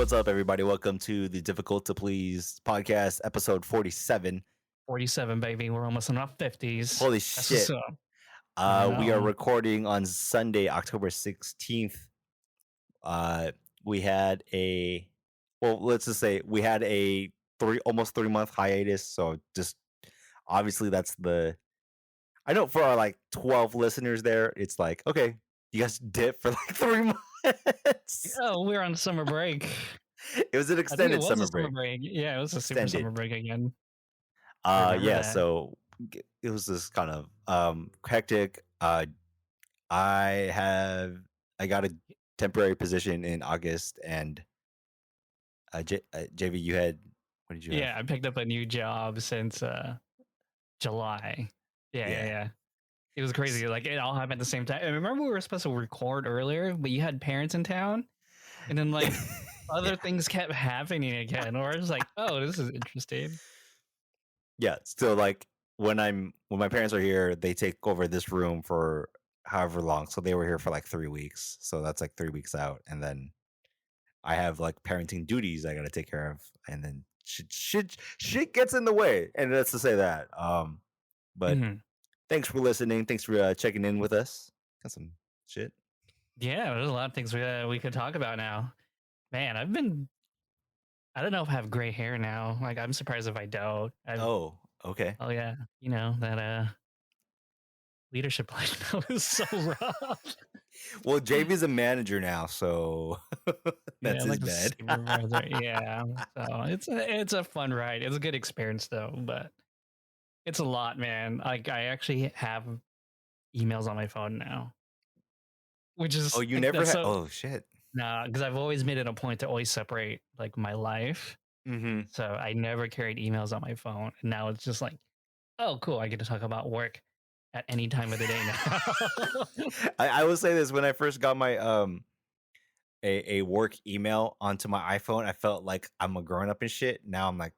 What's up, everybody? Welcome to the Difficult to Please podcast, episode 47. 47, baby. We're almost in our 50s. Holy That's what's shit. up. I We are know. recording on Sunday, October 16th. We had let's just say we had a almost 3 month hiatus. So just obviously I know for our like 12 listeners there, it's like, okay, you guys dip for like 3 months. Oh, we're on summer break. It was an I think it extended was summer a summer break. break. Yeah, it was a super Extended. summer break again. I remember that. So it was this kind of hectic. I got a temporary position in August, and JV, what did you have? Yeah, I picked up a new job since July. Yeah. It was crazy. Like, it all happened at the same time. I remember we were supposed to record earlier, but you had parents in town, and then like other things kept happening again. Or it's like, oh, this is interesting. Yeah, so like when my parents are here, they take over this room for however long. So they were here for like 3 weeks. So that's like 3 weeks out, and then I have like parenting duties I got to take care of, and then shit gets in the way, and that's to say that. But Mhm. thanks for listening. Thanks for checking in with us. Got some shit. Yeah, there's a lot of things we could talk about now. Man, I don't know if I have gray hair now. Like, I'm surprised if I don't. Oh, okay. Oh yeah, that leadership life now is so rough. Well, JV's a manager now, so Yeah, that's I'm his like a bed. supervisor. Yeah, so it's a fun ride. It's a good experience though, but it's a lot, man. Like, I actually have emails on my phone now, which Oh, is you like never that's had? so Oh shit. nah, because I've always made it a point to always separate like my life. Mm-hmm. So I never carried emails on my phone, and now it's just like, oh, cool, I get to talk about work at any time of the day now. I will say this: when I first got my a work email onto my iPhone, I felt like I'm a grown up and shit. Now I'm like,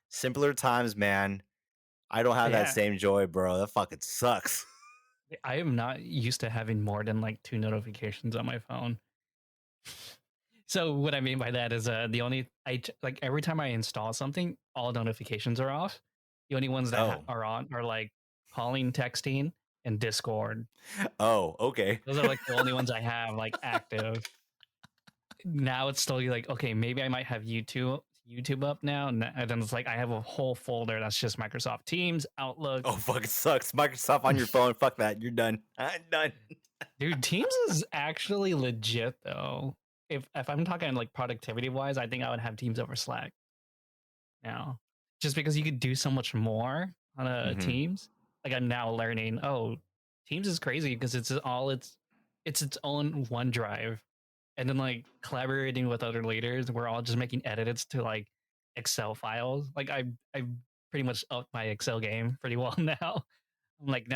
simpler times, man. I don't have that Yeah, same joy, bro. That fucking sucks. I am not used to having more than like 2 notifications on my phone. So what I mean by that is the only like every time I install something, all notifications are off. The only ones that Oh, are on are like calling, texting, and Discord. oh, okay. Those are like the only ones I have like active. Now it's slowly like, okay, maybe I might have YouTube up now, and then it's like I have a whole folder that's just Microsoft Teams, Outlook. Oh, fuck, it sucks. Microsoft on your phone. Fuck that. You're done. I'm done. Dude, Teams is actually legit though. If I'm talking like productivity wise, I think I would have Teams over Slack now, just because you could do so much more on a Mm-hmm. Teams. Like, I'm now learning, oh, Teams is crazy because it's its own OneDrive, and then like collaborating with other leaders, we're all just making edits to like Excel files. Like, I pretty much upped my Excel game pretty well now. I'm like,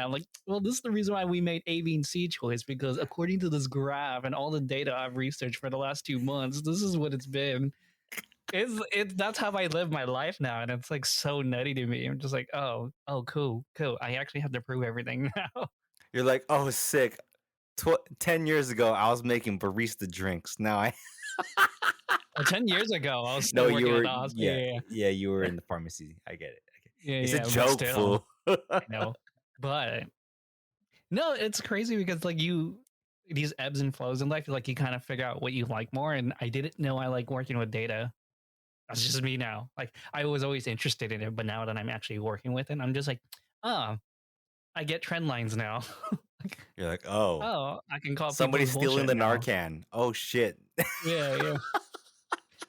well, this is the reason why we made A, B, and C choice, because according to this graph and all the data I've researched for the last 2 months, this is what it's been. It's that's how I live my life now, and it's like so nutty to me. I'm just like, oh, cool. I actually have to prove everything now. You're like, oh, sick. 10 years ago, I was making barista drinks. Now I 10 years ago, I was no, still you working at were the hospital. yeah, you were in the pharmacy. I get it. It's a Yeah, but joke, still, fool. I know. But no, it's crazy because like these ebbs and flows in life, like you kind of figure out what you like more. And I didn't know I like working with data. That's just me now. Like, I was always interested in it, but now that I'm actually working with it, I'm just like, oh, I get trend lines now. Like, You're like, oh, oh, I can call somebody's people's stealing bullshit the now. Narcan. Oh shit. Yeah.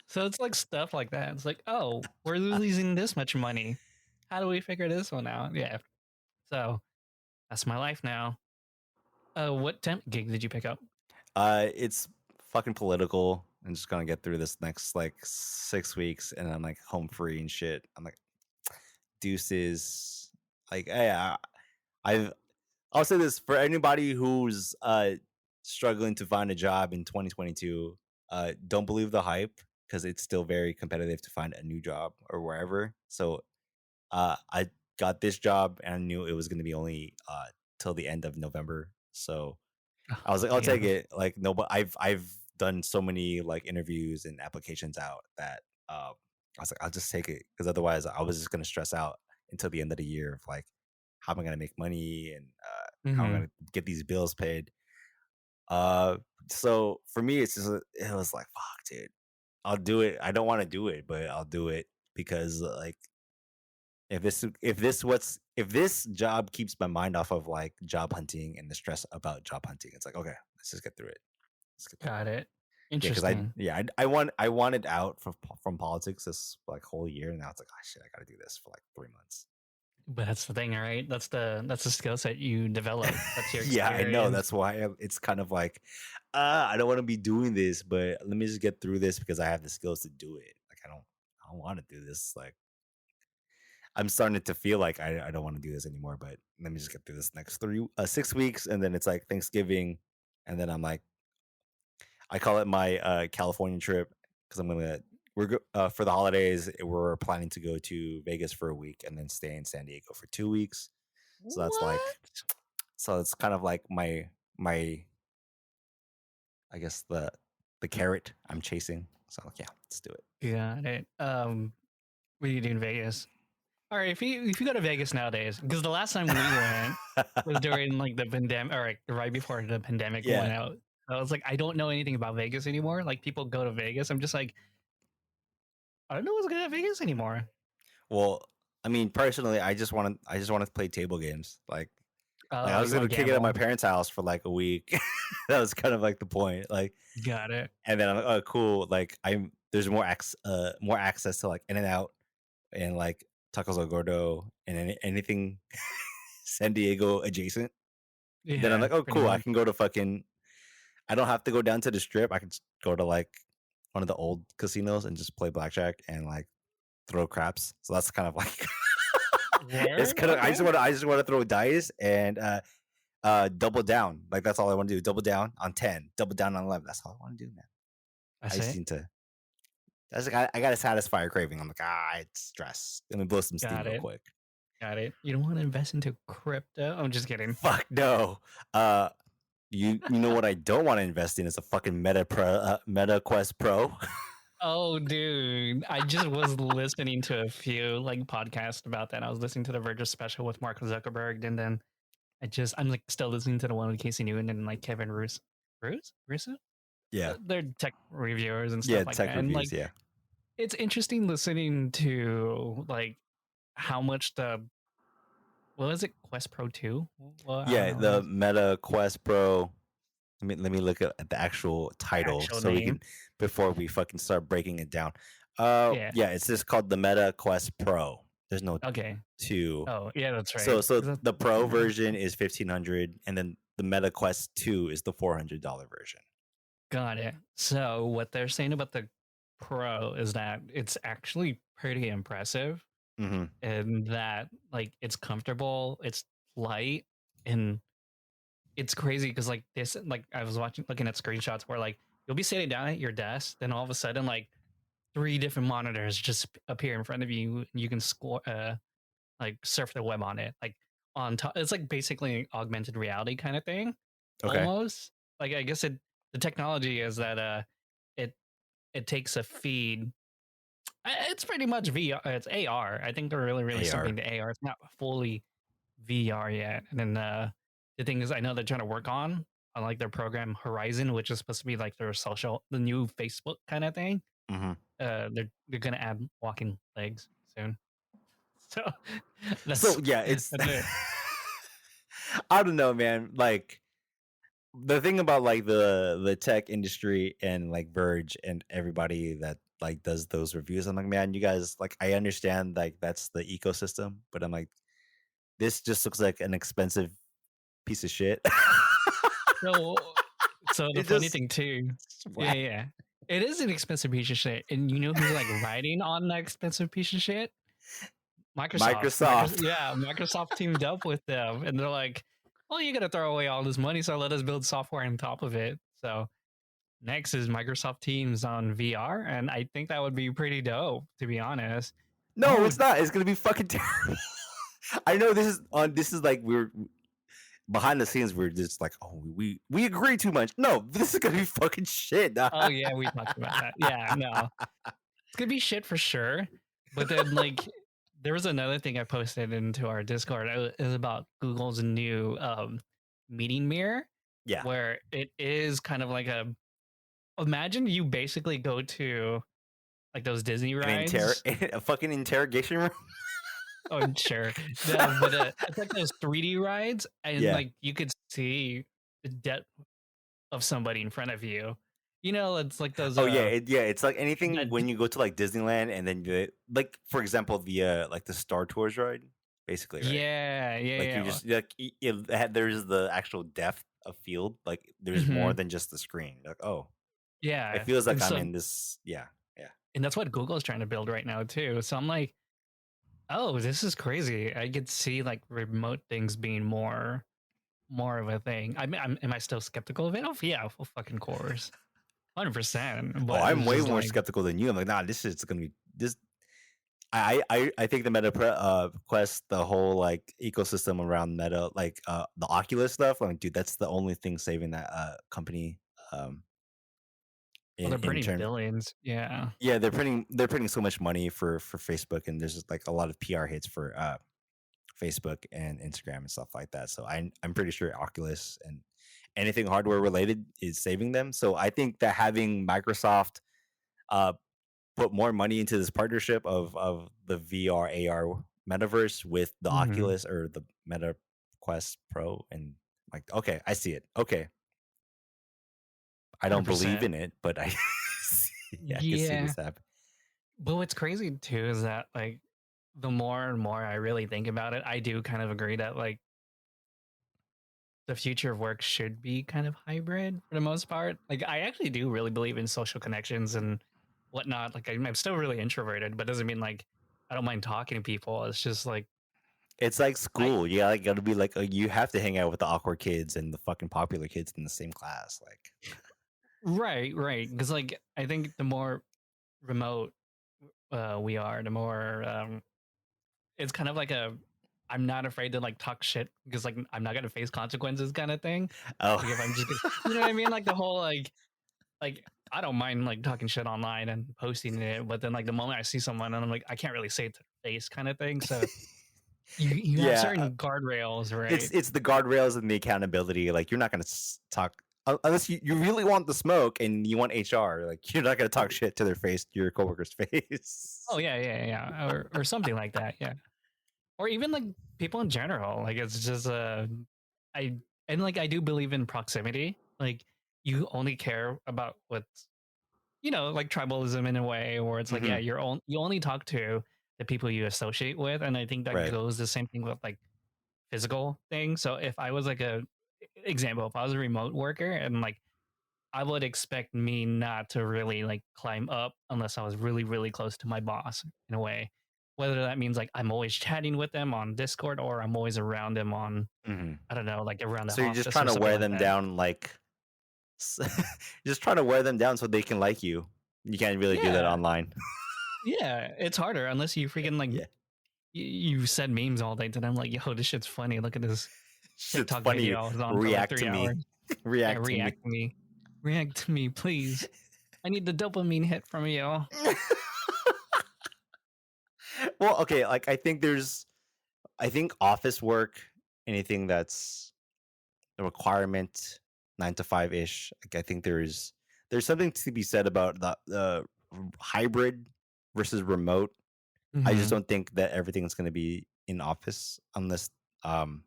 So it's like stuff like that. It's like, oh, we're losing this much money. How do we figure this one out? Yeah. So that's my life now. What temp gig did you pick up? It's fucking political. I'm just gonna get through this next like 6 weeks, and I'm like home free and shit. I'm like, deuces. Like, yeah, I've. I'll say this for anybody who's struggling to find a job in 2022. Don't believe the hype, because it's still very competitive to find a new job or wherever. So, I got this job, and I knew it was gonna be only till the end of November. So I was like, I'll take Damn. it. Like, no, but I've done so many like interviews and applications out that I was like, I'll just take it because otherwise I was just gonna stress out until the end of the year of like how am I gonna make money and how am I Hmm. gonna get these bills paid. Uh, so for me, it was like, fuck, dude, I'll do it. I don't want to do it, but I'll do it because like if this job keeps my mind off of like job hunting and the stress about job hunting, it's like okay, let's just get through it. Let's get through it. Got it. Yeah, because Interesting. I wanted out from politics this like whole year, and now it's like oh shit, I got to do this for like 3 months. But that's the thing, right? That's the skill set you develop. That's your Yeah, I know. experience. That's why it's kind of like, I don't want to be doing this, but let me just get through this because I have the skills to do it. Like I don't want to do this. Like I'm starting to feel like I don't want to do this anymore. But let me just get through this next 6 weeks, and then it's like Thanksgiving, and then I'm like, I call it my California trip because for the holidays. We're planning to go to Vegas for a week and then stay in San Diego for 2 weeks. So that's like, What? so it's kind of like my I guess the carrot I'm chasing. So like, yeah, let's do Got it. What do you do in Vegas? All right, if you go to Vegas nowadays, because the last time we went it. was during like the pandemic, or like right before the pandemic Yeah. went out. I was like, I don't know anything about Vegas anymore. Like people go to Vegas. I'm just like, I don't know what's good at Vegas anymore. Well, I mean, personally, I just want to play table games. Like I Oh, was you want gonna to kick it at my gamble? parents' house for like a week. That was kind of like the point. Like, Got it. and then I'm like, oh, cool. Like there's more access to like In and Out and like Tacos El Gordo and anything San Diego adjacent. Then I'm Yeah, like, oh, pretty cool. I much. can go to fucking. I don't have to go down to the strip. I can just go to like one of the old casinos and just play blackjack and like throw craps. So that's kind of like it's Word. kind of Okay. I just want to throw dice and double down. Like that's all I want to do. Double down on 10, double down on 11. That's all I want to do, man. I I just say. need to that's like I gotta satisfy a craving. I'm like, it's stress. Let me blow some steam Got real it. quick. Got it. You don't want to invest into crypto? I'm just kidding. Fuck no. Uh you know what I don't want to invest in is a fucking Meta Quest Pro. Oh, dude. I just was listening to a few like podcasts about that. I was listening to the Verge special with Mark Zuckerberg, and then I'm like still listening to the one with Casey Newton and like Kevin Russo? Yeah. They're tech reviewers and Yeah, stuff like tech that. And reviews, like yeah. it's interesting listening to like how much the what was it, Quest Pro 2? Well, I don't Yeah, know what the is Meta Quest Pro. Let me look at the actual the title actual so we name. can before we fucking start breaking it down. Yeah. Yeah, it's just called the Meta Quest Pro. There's no Okay. two. Oh, yeah, that's right. So 'Cause that's the what Pro I know. version is 1,500, and then the Meta Quest 2 is the $400 version. Got it. So what they're saying about the Pro is that it's actually pretty impressive, Mm-hmm. and that like it's comfortable, it's light, and it's crazy because like this, like I was looking at screenshots where like you'll be sitting down at your desk, then all of a sudden like three different monitors just appear in front of you, and you can score like surf the web on it, like on top. It's like basically augmented reality kind of thing, Okay. almost. Like I guess the technology is that it it takes a feed. It's pretty much VR. It's AR. I think they're really AR. something to AR. It's not fully VR yet. And then the thing is, I know they're trying to work on like their program Horizon, which is supposed to be like their social, the new Facebook kind of thing. Mm-hmm. They're gonna add walking legs soon. So So that's yeah, it's that's it. I don't know, man. Like the thing about like the tech industry and like Verge and everybody that like does those reviews, I'm like, man, you guys like I understand like that's the ecosystem, but I'm like, this just looks like an expensive piece of shit. So so the It funny just thing too, yeah, whack. yeah. It is an expensive piece of shit. And you know who's like riding on that expensive piece of shit? Microsoft. Microsoft teamed up with them, and they're like, "Well, you're gonna throw away all this money, so let us build software on top of it." So next is Microsoft Teams on VR, and I think that would be pretty dope, to be honest. No, Oh, it's not. It's gonna be fucking terrible. I know this is like we're behind the scenes, we're just like, oh, we agree too much. No, this is gonna be fucking shit. Oh yeah, we talked about that. Yeah, no, it's gonna be shit for sure. But then like, there was another thing I posted into our Discord. It was about Google's new meeting mirror, Yeah, where it is kind of like a. Imagine you basically go to like those Disney rides. a fucking interrogation room. Oh, sure. No, but it's like those 3D rides, and Yeah. like you could see the depth of somebody in front of you. You know, it's like those Oh yeah, it's like that anything when you go to like Disneyland and then like for example the Star Tours ride, basically, right? yeah, yeah, Like you yeah. just like there's the actual depth of field. Like there's more Hmm. than just the screen. Like oh, it Yeah. feels like And I'm so in this. Yeah, yeah. and that's what Google's trying to build right now too. So I'm like, oh, this is crazy. I could see like remote things being more of a thing. I mean, am I still skeptical of it? Oh yeah, well, fucking course. 100%. Oh, But I'm it's way just more like, skeptical than you. I'm like, nah, this is gonna be this. I think the Quest, the whole like ecosystem around Meta, like the Oculus stuff. Like, dude, that's the only thing saving that company. Um, well, they're in burning terms, billions. Yeah. yeah, they're printing so much money for Facebook, and there's just like a lot of PR hits for Facebook and Instagram and stuff like that. So I'm pretty sure Oculus and anything hardware related is saving them. So I think that having Microsoft uh put more money into this partnership of the VR AR metaverse with the Mm-hmm. Oculus or the Meta Quest Pro, and like okay, I see it. Okay, I don't believe 100%. in it, but yeah, I can see Yeah. this happen. But what's crazy too is that like the more and more I really think about it, I do kind of agree that like the future of work should be kind of hybrid for the most part. Like I actually do really believe in social connections and whatnot. Like I'm still really introverted, but doesn't mean like I don't mind talking to people. It's just like It's like I school. You gotta be like you have to hang out with the awkward kids and the fucking popular kids in the same class. Like right, because like I think the more remote we are, the more it's kind of like a I'm not afraid to like talk shit because like I'm not gonna face consequences kind of thing. oh Like if I'm just gonna, you know what I mean? Like the whole like I don't mind like talking shit online and posting it, but then like the moment I see someone and I'm like I can't really say it to their face kind of thing. So you have yeah, certain guardrails, it's right? it's the guardrails and the accountability. Like you're not gonna talk unless you really want the smoke and you want HR. Like you're not gonna talk shit to their face, to your coworker's Oh face. yeah, or something like that, yeah. Or even like people in general. Like it's just I and like I do believe in proximity. Like you only care about what's like tribalism in a way, where it's like, yeah, Hmm. you only talk to the people you associate with, and I think that Right. goes the same thing with like physical things. So if I was like a example, if I was a remote worker and like I would expect me not to really like climb up unless I was really, really close to my boss in a way. Whether that means like I'm always chatting with them on Discord or I'm always around them on, Hmm. I don't know, like around the So you're just office trying or to something wear like them that. down, like just trying to wear them down so they can like you. You can't really do that Yeah. online. Yeah. It's harder unless you freaking like, Yeah, you said memes all day to them, like, yo, this shit's funny. Look at this it's TikTok funny. video I was on for like React to 3 hours. me. Yeah. React to me. React to me. React to me, please. I need the dopamine hit from you. Well, okay, like I think office work, anything that's a requirement, 9 to 5 ish. Like I think there's something to be said about the hybrid versus remote. I just Hmm. don't think that everything's going to be in office um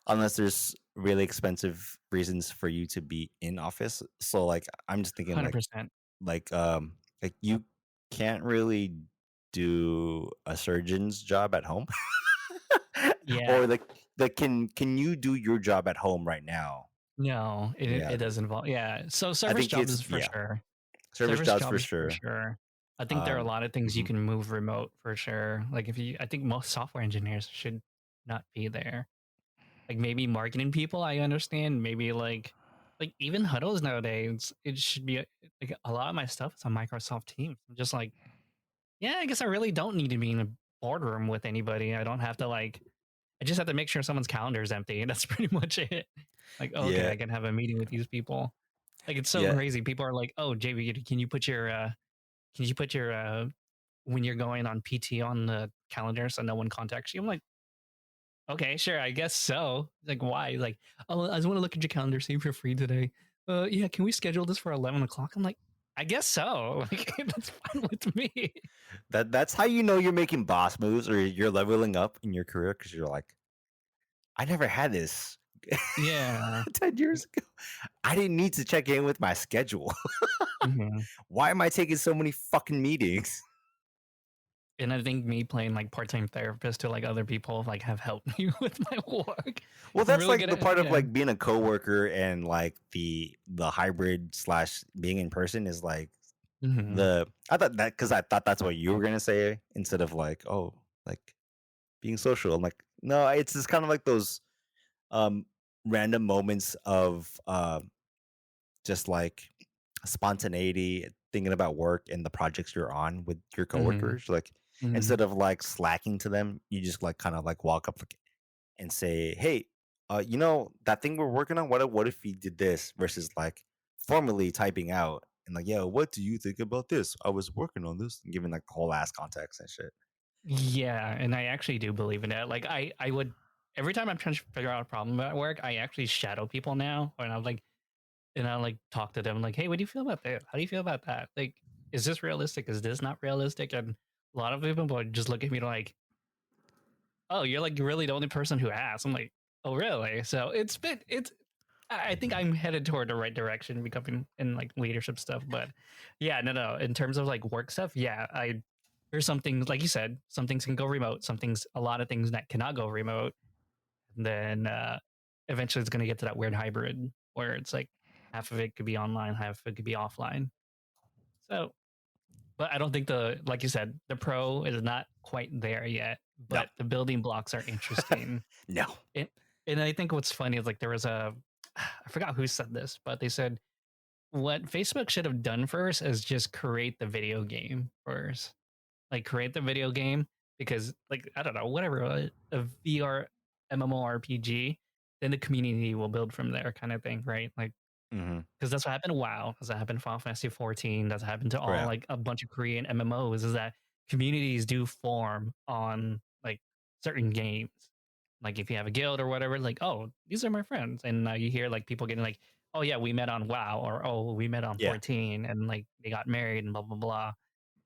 unless there's really expensive reasons for you to be in office. So like I'm just thinking 100%. like like you can't really do a surgeon's job at home. Yeah. Or like can you do your job at home right now? No, Yeah. it does involve, yeah. So I service think it's jobs for yeah. sure. Service Service jobs for jobs for sure. sure. I think there are a Um lot of things you mhm. can move remote for sure. Like if you I think most software engineers should not be there. Like maybe marketing people, I understand. Maybe like even huddles nowadays, it should be like a lot of my stuff is on Microsoft Teams. I'm just like, yeah, I guess I really don't need to be in a boardroom with anybody. I don't have to like I just have to make sure someone's calendar is empty, and that's pretty much it. Like, oh, okay, Yeah, I can have a meeting with these people. Like, it's so yeah. crazy. People are like, "Oh, JV, can you put your when you're going on PT on the calendar so no one contacts you?" I'm like, "Okay, sure, I guess so." Like, why? Like, "Oh, I just want to look at your calendar, see if you're free today." Yeah, can we schedule this for 11 o'clock? I'm like, I guess so. Like, that's fine with me. That's how you know you're making boss moves or you're leveling up in your career because you're like, I never had this Yeah. 10 years ago. I didn't need to check in with my schedule. Mhm. Why am I taking so many fucking meetings? And I think me playing like part-time therapist to like other people like have helped me with my work. Well, I'm that's really like good the at part of yeah. like being a coworker and like the hybrid slash being in person is like Mhm. the I thought that because I thought that's what you were gonna say instead of like, oh, like being social. I'm like, no, it's just kind of like those um random moments of just like spontaneity, thinking about work and the projects you're on with your Mhm. coworkers. Like Mhm. instead of like slacking to them, you just like kind of like walk up like, and say, "Hey, that thing we're working on. What if we did this?" Versus like formally typing out and like, "Yo, what do you think about this? I was working on this," and giving like the whole ass context and shit. Yeah, and I actually do believe in it. Like I would every time I'm trying to figure out a problem at work, I actually shadow people now, and I like talk to them like, "Hey, what do you feel about that? How do you feel about that? Like, is this realistic? Is this not realistic?" And a lot of people would just look at me like, "Oh, you're like really the only person who asked." I'm like, "Oh, really?" So it's I think I'm headed toward the right direction, becoming in like leadership stuff. But yeah, no. In terms of like work stuff, yeah, there's some things like you said, some things can go remote, a lot of things that cannot go remote. And then eventually, it's going to get to that weird hybrid where it's like half of it could be online, half of it could be offline. So, but I don't think like you said, the pro is not quite there yet. No, But the building blocks are interesting. no. It, and I think what's funny is like there was I forgot who said this, but they said what Facebook should have done first is just create the video game first. Like create the video game because like I don't know, whatever a VR MMORPG, then the community will build from there kind of thing, right? Like Hmm. because that's what happened to WoW, that's what happened to Final Fantasy 14, that's what happened to all Yeah, like a bunch of Korean MMOs is that communities do form on like certain games. Like if you have a guild or whatever, like, oh, these are my friends. And now you hear like people getting like, oh yeah, we met on WoW or oh, we met on yeah. 14 and like they got married and blah blah blah.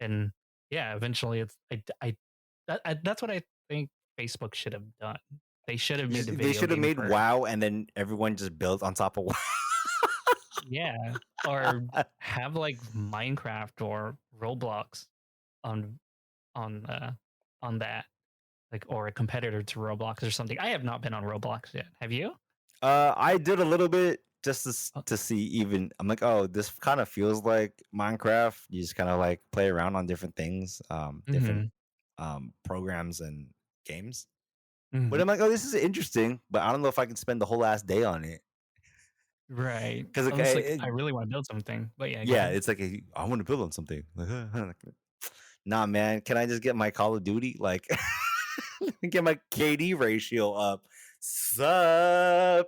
And yeah, eventually it's that's what I think Facebook should have done. They should have made the They video should have game made first. WoW and then everyone just built on top of Yeah. Or WoW. have like Minecraft or Roblox on on uh on that. Like or a competitor to Roblox or something. I have not been on Roblox yet. Have you? I did a little bit just Oh, to see even. I'm like, oh, this kind of feels like Minecraft. You just kind of like play around on different things, different mhm, programs and games. But mhm. I'm like, oh, this is interesting, but I don't know if I can spend the whole last day on it Right. because I was like, I really want to build something. But yeah, go yeah, ahead. it's like I want to build on something. Nah, man, can I just get my Call of Duty like get my KD ratio up? Sup?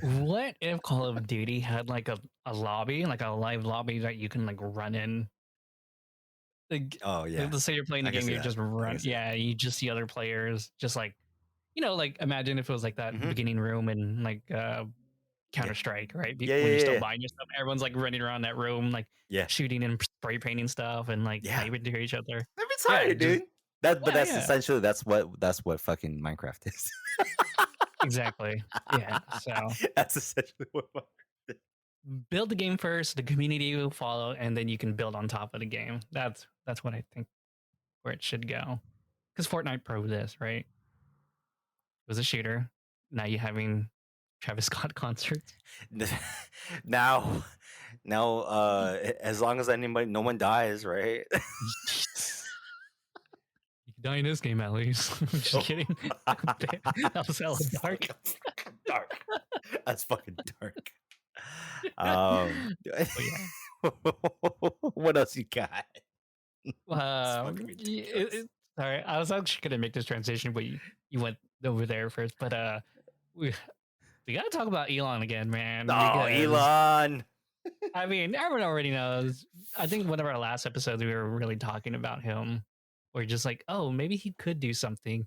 What if Call of Duty had like a lobby, like a live lobby that you can like run in? Oh Like, yeah, let's say you're playing the I can game, see you that. just I can run. see that. Yeah, you just see other players, just like like imagine if it was like that Hmm. beginning room in like Yeah. Counter Strike, right? Yeah, When you're yeah, still yeah, buying your stuff, everyone's like running around that room, like yeah, shooting and spray painting stuff and like yeah. sniping to each other. That'd be Yeah, tired, just dude. But yeah, that's yeah, essentially that's what fucking Minecraft is. exactly. Yeah. So That's essentially what Minecraft is. build the game first, the community will follow, and then you can build on top of the game. That's what I think where it should go. Because Fortnite proved this, right? It was a shooter. Now you having Travis Scott concerts. Now, now, as long as no one dies, right? Jesus. You can die in this game at least. I'm just Oh. kidding. That was hella That's dark. fucking dark. That's fucking dark. Um, But yeah. what else you got? It's fucking Um, y- it, ridiculous. it, sorry, I was actually gonna make this transition, but you went over there first. But we we gotta talk about Elon again, man, Oh, because Elon. I mean, everyone already knows. I think one of our last episodes, we were really talking about him. We're just like, oh, maybe he could do something.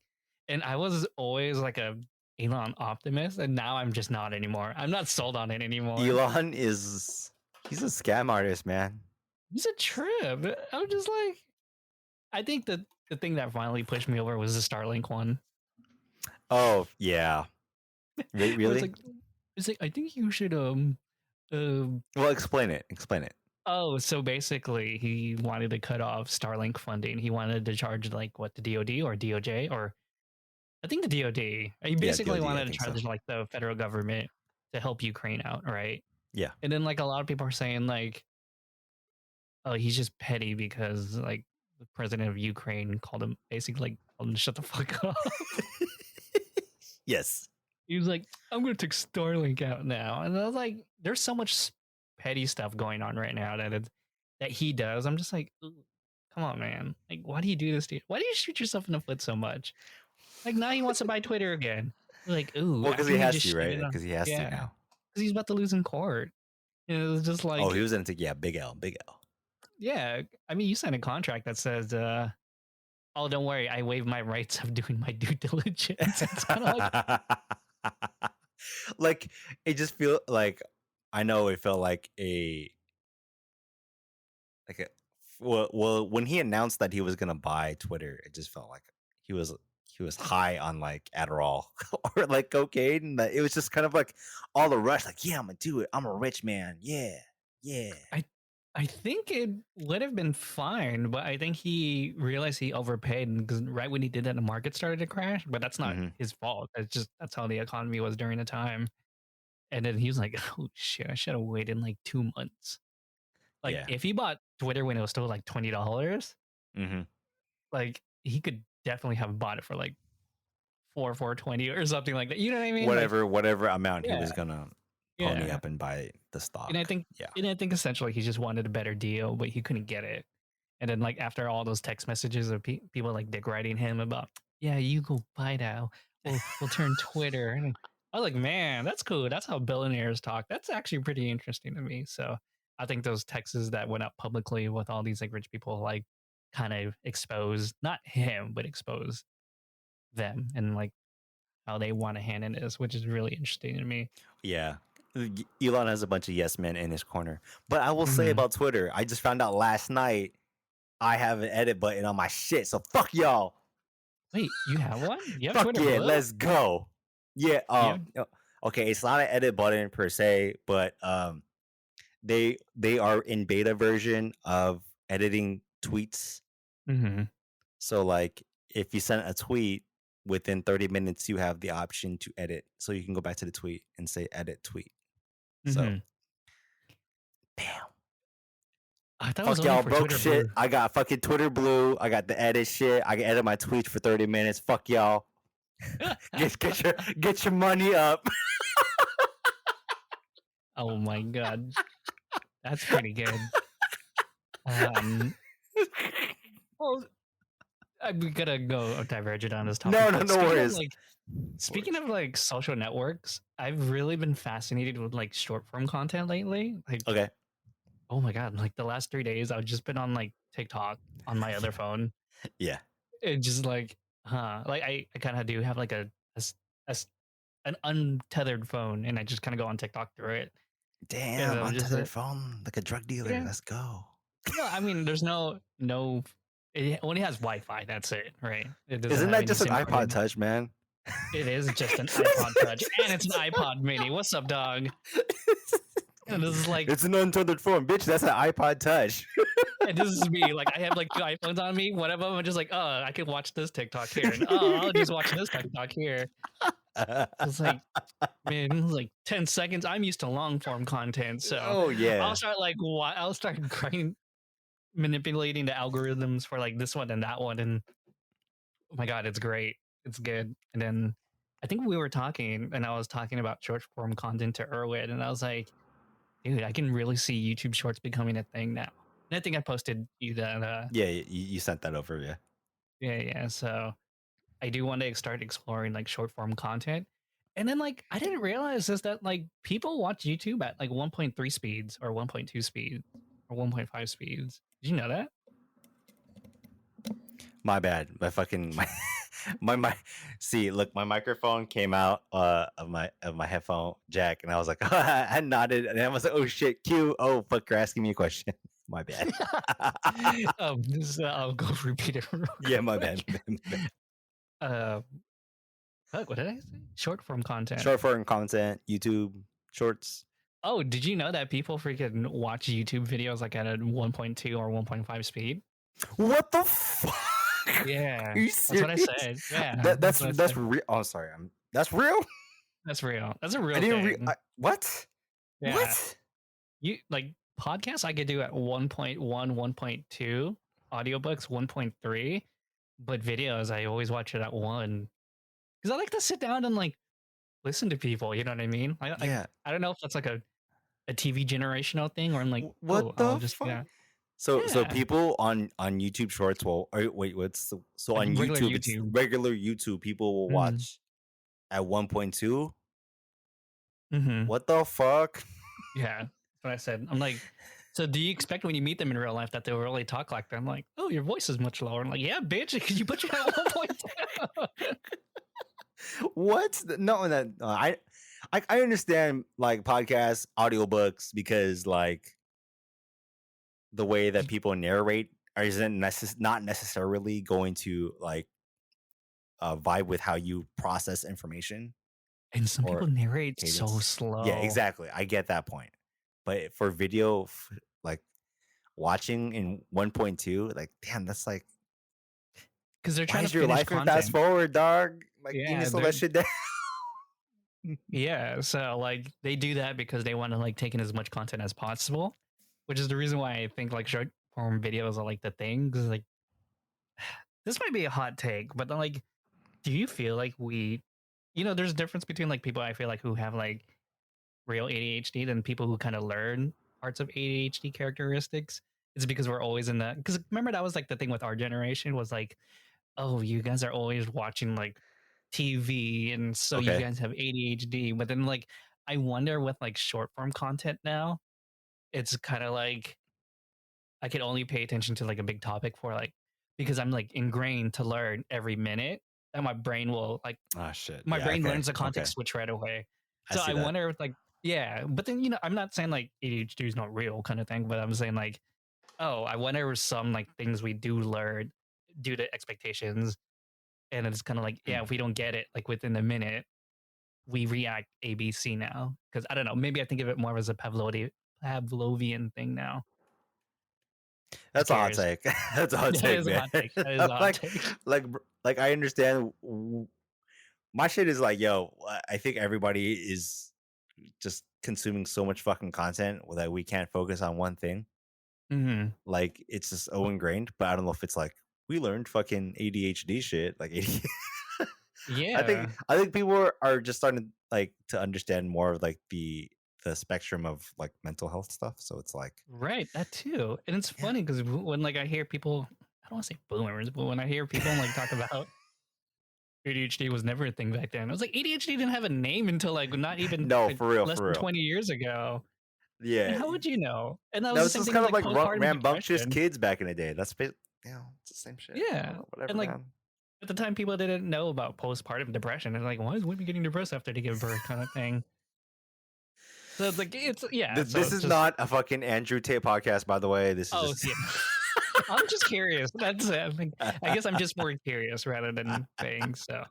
And I was always like a Elon optimist, and now I'm just not anymore. I'm not sold on it anymore. Elon he's a scam artist, man. He's a trip. I'm just like, I think that the thing that finally pushed me over was the Starlink one. Oh, yeah. Where Really? it's like, I think you should um Well, explain it. Explain it. oh, so basically he wanted to cut off Starlink funding. He wanted to charge like what, the DoD or DOJ, or I think the DoD. He Yeah, basically DOD, I wanted to think so. charge like the federal government to help Ukraine out, right? Yeah. And then like a lot of people are saying like, oh, he's just petty because like the president of Ukraine called him, basically like told him to shut the fuck up. Yes. He was like, I'm gonna take Starlink out now. And I was like, there's so much petty stuff going on right now that he does. I'm just like, "Ooh, come on, man. Like, why do you do this to you? Why do you shoot yourself in the foot so much? Like now he wants to buy Twitter again. You're like, ooh, Well, because after he he has just to, shit right? it on, Because he has to yeah, now. because he's about to lose in court. And it was just Oh, he like, was gonna take big L, big L. yeah. I mean, you signed a contract that says, oh, don't worry, I waive my rights of doing my due diligence. It's kind of like, Like it just feel like I know it felt like a well when he announced that he was gonna buy Twitter, it just felt like he was he was high on like Adderall or like cocaine. That it was just kind of like all the rush, like yeah, I'm gonna do it. I'm a rich man. Yeah, yeah. I I think it would have been fine, but I think he realized he overpaid because right when he did that, the market started to crash. But that's not Hmm. his fault. That's how the economy was during the time. And then he was like, "Oh shit, I should have waited like 2 months." Like Yeah. if he bought Twitter when it was still like $20, Hmm. like he could definitely have bought it for like 420 or something like that. You know what I mean? Like Whatever amount he yeah, was gonna pony yeah. up and buy the And I stock. think Yeah. and I think essentially he just wanted a better deal, but he couldn't get it. And then like after all those text messages of people like dick writing him about, yeah, you go buy now. We'll turn Twitter. And I was like, man, that's cool. That's how billionaires talk. That's actually pretty interesting to me. So I think those texts that went out publicly with all these like rich people like kind of exposed not him, but exposed them and like how they want to hand in this, which is really interesting to me. Yeah. Elon has a bunch of yes men in his corner. But I will say Mhm. about Twitter, I just found out last night I have an edit button on my shit. So fuck y'all. Wait, you have one? You have Fuck Twitter yeah, Blue? let's go. Yeah, You have okay, it's not an edit button per se, but they are in beta version of editing tweets. Mhm. So like if you send a tweet within 30 minutes you have the option to edit. So you can go back to the tweet and say edit tweet. So Mhm. damn. I thought it was Fuck only y'all for broke Twitter shit. Blue. I got fucking Twitter Blue. I got the edit shit. I can edit my tweets for 30 minutes. Fuck y'all. Get your money up. Oh my god, that's pretty good. Um, well, we gotta go divergent on this topic, No, but no worries. speaking of like social networks, I've really been fascinated with like short form content lately. Like, Okay. oh my god, like the last 3 days, I've just been on like TikTok on my other phone. Yeah. It just like, like I kind of do have like a s- a s- an untethered phone, and I just kind of go on TikTok through it, and Damn, I'm just untethered phone like a drug dealer. yeah. Let's go. No, I mean, there's no. It only has Wi-Fi. That's it, right? It doesn't Isn't have that any just an SIM card iPod in it. Touch, man? It is just an iPod Touch, and it's an iPod Mini. What's up, dog? And this is like, It's an untethered phone, bitch. That's an iPod Touch. and this is me. Like, I have like 2 iPhones on me. One of them, I'm just like, oh, I can watch this TikTok here, and oh, I'll just watch this TikTok here. It's like, man, it was like 10 seconds. I'm used to long form content, so Oh I'll yeah. start like, I'll start manipulating the algorithms for like this one and that one, and oh my god, it's great. It's good. And then I think we were talking, and I was talking about short form content to Erwin, and I was like, dude, I can really see YouTube Shorts becoming a thing now. And I think I posted you that. Yeah, you sent that over, yeah. Yeah, yeah. So I do want to start exploring like short form content. And then like I didn't realize is that like people watch YouTube at like 1.3 speeds or 1.2 speeds or 1.5 speeds. Did you know that? My bad. My fucking my see, look, my microphone came out of my headphone jack, and I was like, I nodded, and I was like, oh shit, Q. Oh fuck, you're asking me a question. My bad. I'll go repeat it real Yeah, my bad. quick. Uh, fuck, what did I say? Short form content. Short form content, YouTube shorts. Oh, did you know that people freaking watch YouTube videos like at a 1.2 or 1.5 speed? What the fuck? Yeah, Are you that's what I serious? said. Yeah, that's what I That's said. real. Oh, sorry. That's real. That's real. That's a I real didn't. thing. What? Yeah, What? you like podcasts I could do at 1.1, 1.2, audiobooks 1.3, but videos I always watch it at 1 because I like to sit down and like listen to people. You know what I mean? Yeah. I don't know if that's like a TV generational thing or I'm like, oh, What I'll the just fuck? yeah, So yeah, people on YouTube Shorts will wait, so like on regular YouTube it's YouTube. regular YouTube people will Mm, watch at 1.2. mm-hmm. What the fuck? Yeah, that's what I said. I'm like, so do you expect when you meet them in real life that they'll really talk like that? I'm like, oh, your voice is much lower. I'm like, yeah, bitch, because you put you at 1.2. What? No, I understand like podcasts, audiobooks because like the way that people narrate not necessarily going to like vibe with how you process information And some or people narrate so cadence. Yeah, slow exactly. I get that point. But for video, like watching in 1.2, like, damn, that's like, because they're why trying to is your finish life in fast content. forward, dog? Like, you need to Yeah, slow that shit down. yeah. So like they do that because they want to like take in as much content as possible, which is the reason why I think like short form videos are like the thing. Because like this might be a hot take, but then, like, do you feel like there's a difference between like people I feel like who have like real ADHD than people who kind of learn parts of ADHD characteristics. It's because we're always in that. Because remember that was like the thing with our generation was like, oh, you guys are always watching like TV, and so you Okay. guys have ADHD. But then like, I wonder with like short form content now, it's kind of like I could only pay attention to like a big topic for like because I'm like ingrained to learn every minute, and my brain will like Oh shit. my Yeah. brain Okay. learns the Okay. context switch right away. I So see I that. wonder if like yeah, but then I'm not saying like ADHD is not real kind of thing, but I'm saying like oh, I wonder if some like things we do learn due to expectations, and it's kind of like yeah, Hmm. if we don't get it like within a minute, we react ABC now because I don't know, maybe I think of it more as a Pavlovian thing now. Just That's a hot curious. take. That's a hot That take, is a man. hot take. That is a hot like, take. like I understand. My shit is like, yo, I think everybody is just consuming so much fucking content that we can't focus on one thing. Hmm. Like it's just so ingrained. But I don't know if it's like we learned fucking ADHD shit. Like Yeah. I think people are just starting to like to understand more of like the spectrum of like mental health stuff. So it's like, Right, that too. And it's yeah. funny because when like I hear people, I don't want to say boomers, but when I hear people like talk about ADHD was never a thing back then, I was like ADHD didn't have a name until like not even No, like for real, less for than real. 20 years ago. And Yeah. how would you know? And that was No, the this same is thing kind with of like like postpartum rambunctious depression. kids back in the day. It's the same shit. I don't Yeah, know, whatever, and like man. at the time, people didn't know about postpartum depression. And like, why is women getting depressed after they give birth, kind of thing. So it's like it's yeah. So This it's is just not a fucking Andrew Tate podcast, by the way. This is oh just yeah. I'm just curious. That's it. I guess I'm just more curious rather than saying so.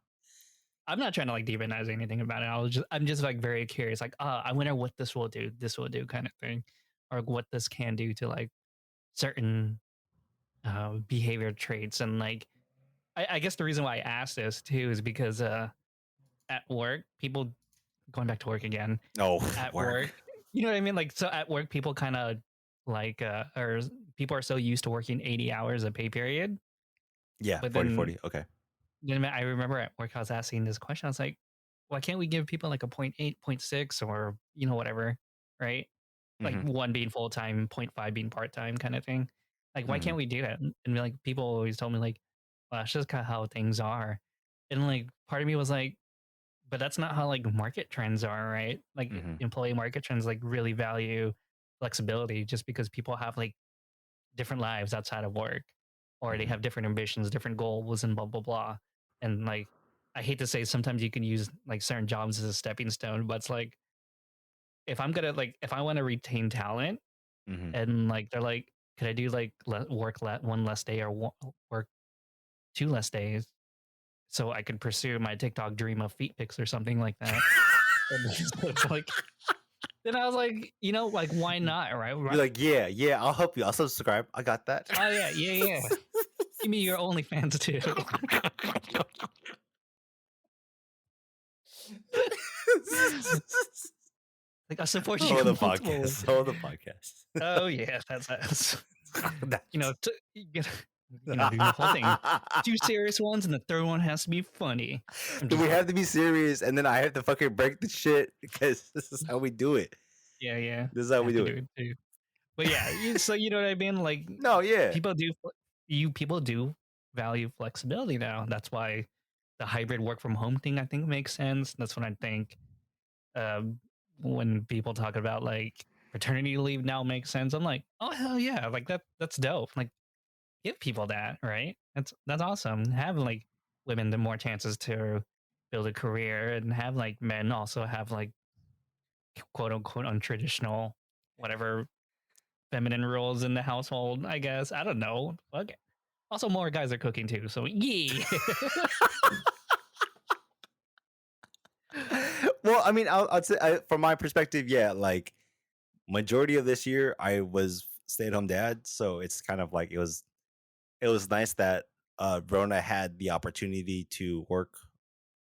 I'm not trying to like demonize anything about it. I'm just like very curious. Like, I wonder what this will do. This will do kind of thing, or what this can do to like certain behavior traits. And like, I guess the reason why I asked this too is because at work, people going back to work again. oh At work. work, you know what I mean? Like, so at work, people kind of like, or people are so used to working 80 hours a pay period, Yeah, but 40/40. Okay. then I remember at work, I was asking this question. I was like, why can't we give people like a point 0.8, point 0.6, or, whatever, right? Like Mm-hmm. one being full time, point 0.5 being part time kind of thing. Like, why Mm-hmm. can't we do that? And like, people always told me, like, well, that's just kind of how things are. And like part of me was like, but that's not how like market trends are, right? Like Hmm. employee market trends like really value flexibility just because people have like different lives outside of work or they Hmm. have different ambitions, different goals and blah blah blah. And like I hate to say sometimes you can use like certain jobs as a stepping stone, but it's like if I want to retain talent Hmm. and like they're like, could I do like one less day or work two less days so I could pursue my TikTok dream of feet pics or something like that? And it's like, then I was like, like why not, right? You're like, yeah, yeah, I'll help you. I'll subscribe. I got that. Oh yeah, yeah, yeah. Give me your OnlyFans too. Like I support you Hold the multiple ways. podcast. Hold the podcast. Oh yeah, that's That's- do the whole thing. Two serious ones, and the third one has to be funny. I'm Do just we like, have to be serious and then I have to fucking break the shit because this is how we do it. yeah, yeah, This is how I we have to do do it. it too. But yeah, so you know what I mean? Like No, yeah. people do, people do value flexibility now. That's why the hybrid work from home thing I think makes sense. That's what I think. Um, when people talk about like paternity leave now makes sense. I'm like, oh hell yeah, like that's dope. Like give people that, right? That's awesome. Have like women the more chances to build a career and have like men also have like quote unquote untraditional whatever feminine roles in the household, I guess. I don't know. Okay. Also more guys are cooking too, so yeah. Well, I mean, I'll say from my perspective, yeah, like majority of this year, I was stay-at-home dad, so it's kind of like it was nice that Rona had the opportunity to work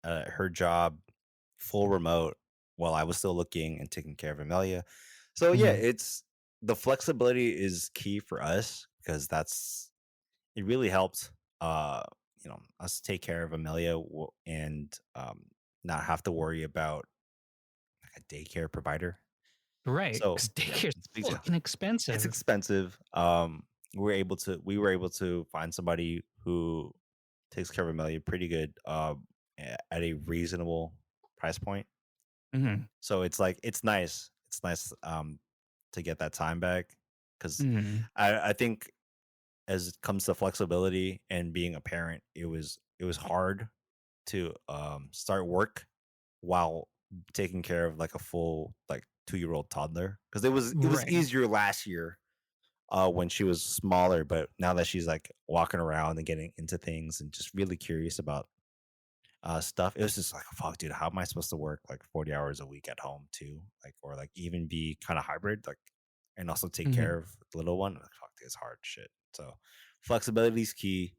her job full remote while I was still looking and taking care of Amelia. So yeah, Mhm. it's the flexibility is key for us because it really helped uh us take care of Amelia and not have to worry about like a daycare provider. Right. So Because yeah, daycare's it's a big deal. fucking It's expensive. expensive. We were able to find somebody who takes care of Amelia pretty good at a reasonable price point. Mhm. So it's like it's nice to get that time back because Mhm. I think as it comes to flexibility and being a parent, it was hard to start work while taking care of like a full like 2-year-old toddler because it was Right. easier last year when she was smaller, but now that she's like walking around and getting into things and just really curious about stuff, it was just like fuck dude, how am I supposed to work like 40 hours a week at home too, like, or like even be kind of hybrid, like, and also take Mhm. care of the little one, like, fuck dude, it's hard shit. So flexibility is key,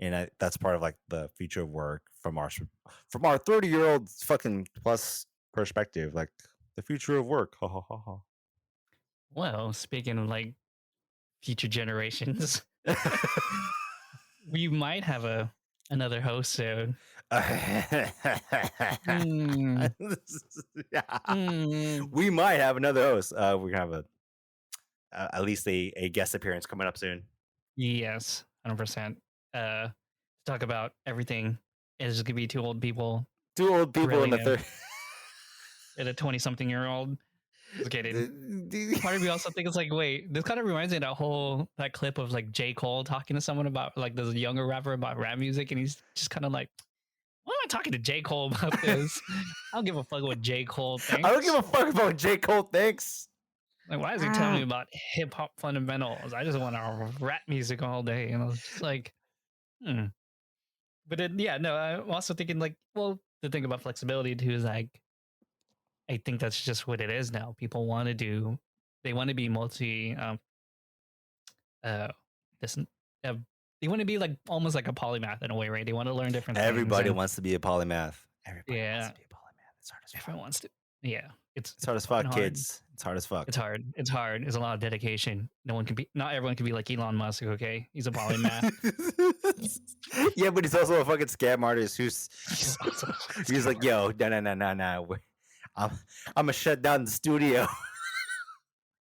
and that's part of like the future of work from our 30-year-old fucking plus perspective, like the future of work. Ha ha ha Well, speaking of like future generations, ha. we might have another host soon. Yeah. Mm, mm. We might have another host. We're gonna have at least a guest appearance coming up soon. Yes, 100%. To talk about everything. It's just gonna be two old people Two old people in grilling the third. at a 20-something-year-old. Just kidding. Part of me also think it's like, wait, this kind of reminds me of that clip of like J. Cole talking to someone about like this younger rapper about rap music, and he's just kind of like, why am I talking to J. Cole about this? I don't give a fuck what J. Cole I don't give thinks. a fuck about J. Cole. Thanks. Like, why is he telling me Ah. about hip hop fundamentals? I just want to rap music all day. And I was just like, hmm. But then, yeah, no, I'm also thinking like, well, the thing about flexibility too is like, I think that's just what it is now. People want to they want to be uh, this, uh, they want to be like almost like a polymath in a way, right? They want to learn different things. Everybody And wants to be a polymath. Everybody wants yeah, to be a polymath. It's hard as fuck. everyone wants to, yeah, It's it's hard as fucking fuck, hard. kids. It's hard as fuck. It's hard. It's hard. It's a lot of dedication. Not everyone can be like Elon Musk. Okay. He's a polymath. Yeah, but he's also a fucking scam artist who's He's also a fucking he's like, scammer. yo, no, no, no, no, no. I'm I'm gonna shut down the studio.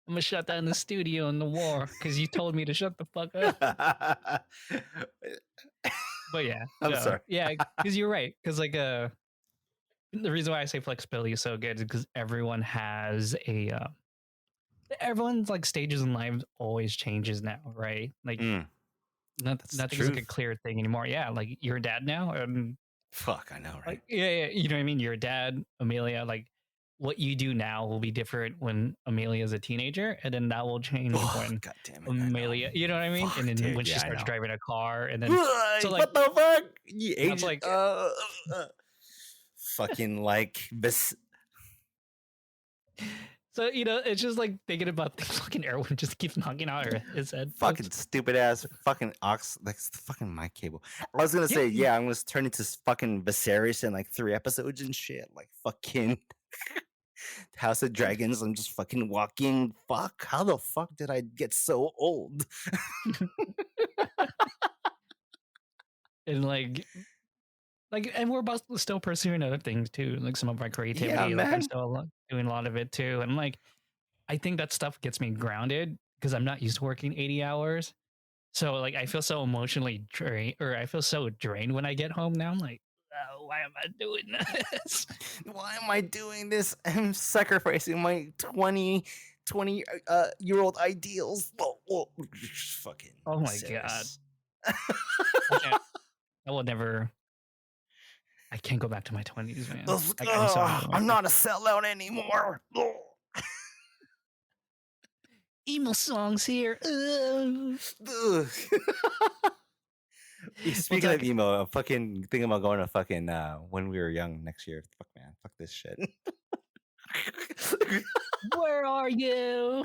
I'm gonna shut down the studio and the war because you told me to shut the fuck up. But yeah, I'm no, sorry. yeah, because you're right. Because like the reason why I say flexibility is so good is because everyone's like stages in life always changes now, right? Like Mm, that's the nothing is like a truth. clear thing anymore. Yeah, like you're a dad now, and Fuck, I know, right? like yeah, you know what I mean. You're a dad, Amelia. Like what you do now will be different when Amelia is a teenager, and then that will change Oh, when god damn it, I know. Amelia, you know what I mean? And Fuck, then when dude. she Yeah, I starts know. driving a car, and then so Ugh, like what the fuck? You that's age like fucking like this so it's just like thinking about the fucking Erwin just keeps knocking out his fucking headphones. stupid ass fucking ox like it's the fucking mic cable. I was gonna Yeah, say, yeah, I'm gonna turn into fucking Viserys in like 3 episodes and shit. Like fucking House of Dragons. I'm just fucking walking. Fuck. How the fuck did I get so old? and and we're both still pursuing other things too, like some of our Yeah, creativity. Like I'm man. still doing a lot of it too, and like I think that stuff gets me grounded because I'm not used to working 80 hours. So like I feel so emotionally drained, or I feel so drained when I get home. Now I'm like, oh, why am I doing this? Why am I doing this? I'm sacrificing my 20 year old ideals. Fucking Oh my god, Viserys. I can't. I will never. I can't go back to my 20s, man. Ugh, Like I'm so happy with my I'm 20s. not a sellout anymore. Emo songs here. Ugh. Ugh. We'll Speaking of talk. emo, I'm fucking thinking about going to fucking when we were young next year. Fuck man, fuck this shit. Where are you?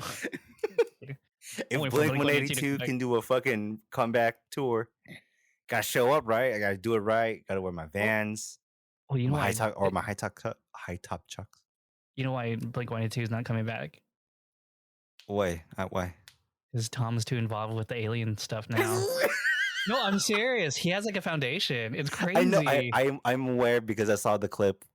I If went for Blink Blink 182 to come 182 back. can do a fucking comeback tour, gotta show up, right? I gotta do it right. Gotta wear my Well, Vans, well, you know why? my high top chucks. You know why Blink 182 is not coming back? Why? Because Tom's too involved with the alien stuff now. No, I'm serious. He has like a foundation. It's I know. crazy. I'm aware because I saw the clip.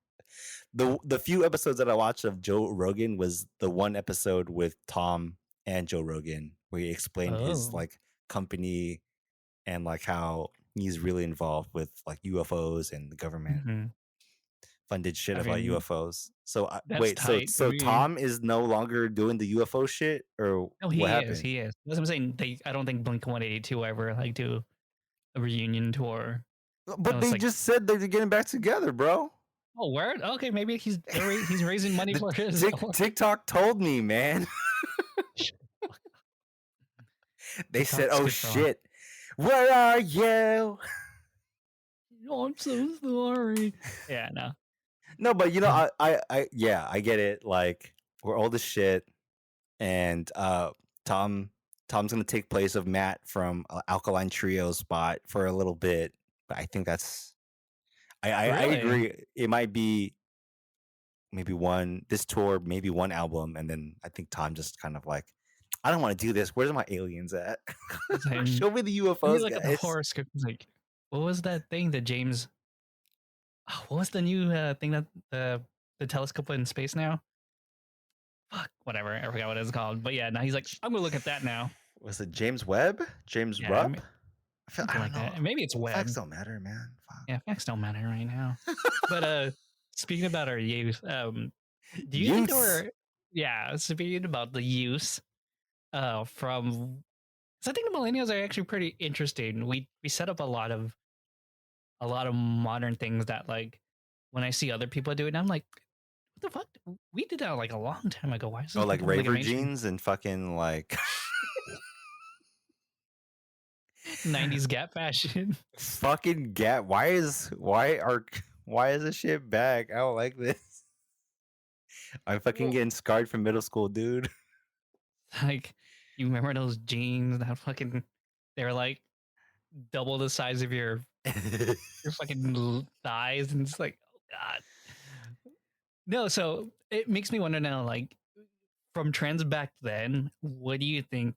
The few episodes that I watched of Joe Rogan was the one episode with Tom and Joe Rogan where he explained his Oh. like company and like how he's really involved with like UFOs and the government Hmm. funded shit I about mean, UFOs. So that's wait, so tight. I so mean, Tom is no longer doing the UFO shit, or no, what he is. happened? He is. That's what I'm saying. I don't think Blink 182 ever like do a reunion tour. But It's they like, just said they're getting back together, bro. oh, word. Okay, maybe he's raising money for his. TikTok told me, man. They said, TikTok's "Oh good for. shit, where are you?" Oh, I'm so sorry. Yeah, no. No, but you know, yeah, I get it. Like we're old as shit, and Tom, Tom's gonna take place of Matt from Alkaline Trio spot for a little bit. But I think that's, I Really? agree. It might be maybe one this tour, maybe one album, and then I think Tom just kind of like, I don't want to do this. Where's my aliens at? Same. Show me the Let me UFOs, look at the guys. horoscope. It's like, what was that thing that James? Oh, what was the new thing that the telescope in space now? Fuck, whatever. I forgot what it's called. But yeah, now he's like, I'm gonna look at that now. Was it James Webb? James Yeah, Rupp? I something don't like that. know. And maybe it's Facts Webb. don't matter, man. Fuck. Yeah, facts don't matter right now. But speaking about our youth, do you think there Youths. were? Yeah, speaking about the youth, from. So I think the millennials are actually pretty interesting. We set up a lot of modern things that like when I see other people do it, I'm like, what the fuck? We did that like a long time ago. Why is Oh, this like becoming like a raver mainstream jeans and fucking like 90s Gap fashion? fucking Gap. Why is this shit back? I don't like this. I'm fucking Well, getting scarred from middle school, dude. like, you remember those jeans that fucking they were like double the size of your fucking thighs, and it's like, oh god. No, so it makes me wonder now, like from trends back then, what do you think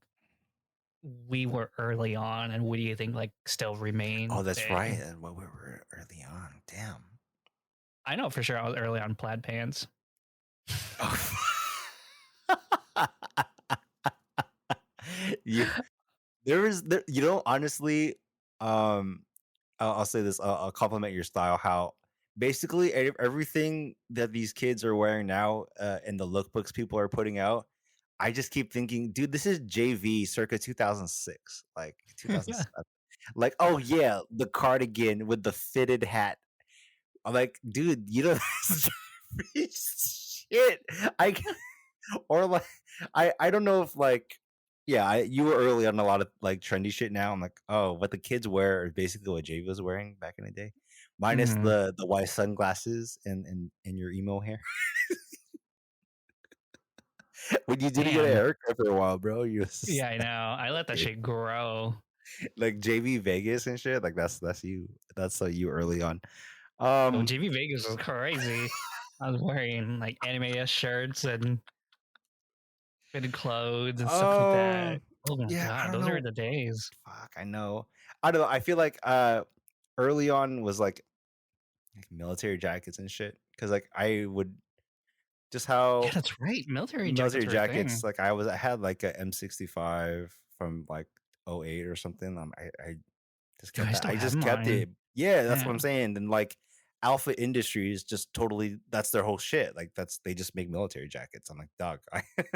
we were early on, and what do you think like still Oh, remain that's right. big? Well, we were early on. Damn. I know for sure I was early on plaid pants. Oh. you honestly, um I'll say this. I'll compliment your style. How basically everything that these kids are wearing now, and the lookbooks people are putting out, I just keep thinking, dude, this is JV circa 2006, like 2007. Like, oh yeah, the cardigan with the fitted hat. I'm like, dude, you know, shit. I or like I don't know if like yeah, you were early on a lot of like trendy shit now. I'm like, oh, what the kids wear is basically what Jay was wearing back in the day. Minus Mhm. the white sunglasses and your emo hair. When you didn't get a Damn. haircut for a while, bro, you was Yeah, just I know. I let that shit grow. like JV Vegas and shit. Like that's you. That's you early on. Oh, Um JV Vegas was crazy. I was wearing like anime shirts and fitted clothes and stuff like that. um Oh my yeah, I god, don't those are know. the days. Fuck, I know. I don't know. I feel like early on was like military jackets and shit. Cause like I would just Yeah, how that's right. Military jackets military were a thing. jackets, like I had like a M65 from like '08 or something. I just Dude, kept I that. still I have just kept mine. it. Yeah, that's what Yeah, I'm saying. Then like Alpha Industries just totally that's their whole shit. Like they just make military jackets. I'm like, dog,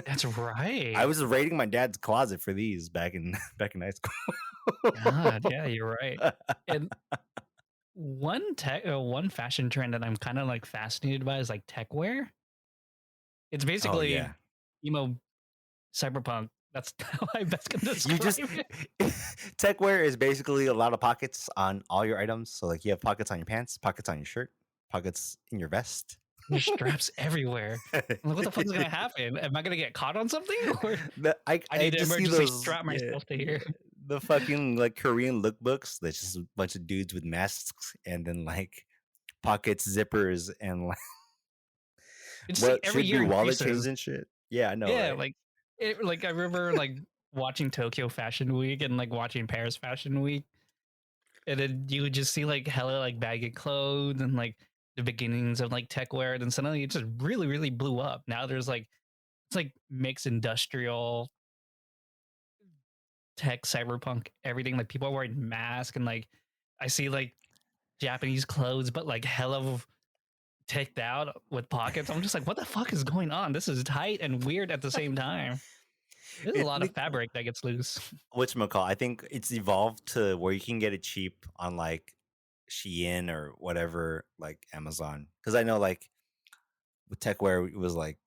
that's I right. was raiding my dad's closet for these back in back in high school. God, yeah, you're right. And one fashion trend that I'm kind of like fascinated by is like tech wear. It's Oh basically yeah. emo cyberpunk. That's how I best can You describe just it. techwear is basically a lot of pockets on all your items. So like you have pockets on your pants, pockets on your shirt, pockets in your vest. There's straps everywhere. I'm like, what the fuck is gonna happen? Am I gonna get caught on something, or I I need to just see emergency those strap yeah, myself to yeah here? the fucking like Korean lookbooks. There's just a bunch of dudes with masks and then like pockets, zippers, and like It's like what every should be year wallet chains increases. and shit. Yeah, I know, Yeah, right? like I remember like watching Tokyo Fashion Week and like watching Paris Fashion Week, and then you would just see like hella like baggy clothes and like the beginnings of like tech wear, and then suddenly it just really blew up. Now there's like it's like mixed industrial tech, cyberpunk, everything. Like people are wearing masks and like I see like Japanese clothes, but like hella teched out with pockets. I'm just like, what the fuck is going on? This is tight and weird at the same time. There's a It lot of fabric that gets loose. whatchamacall, I think it's evolved to where you can get it cheap on like Shein or whatever, like Amazon. Because I know like with techwear, it was like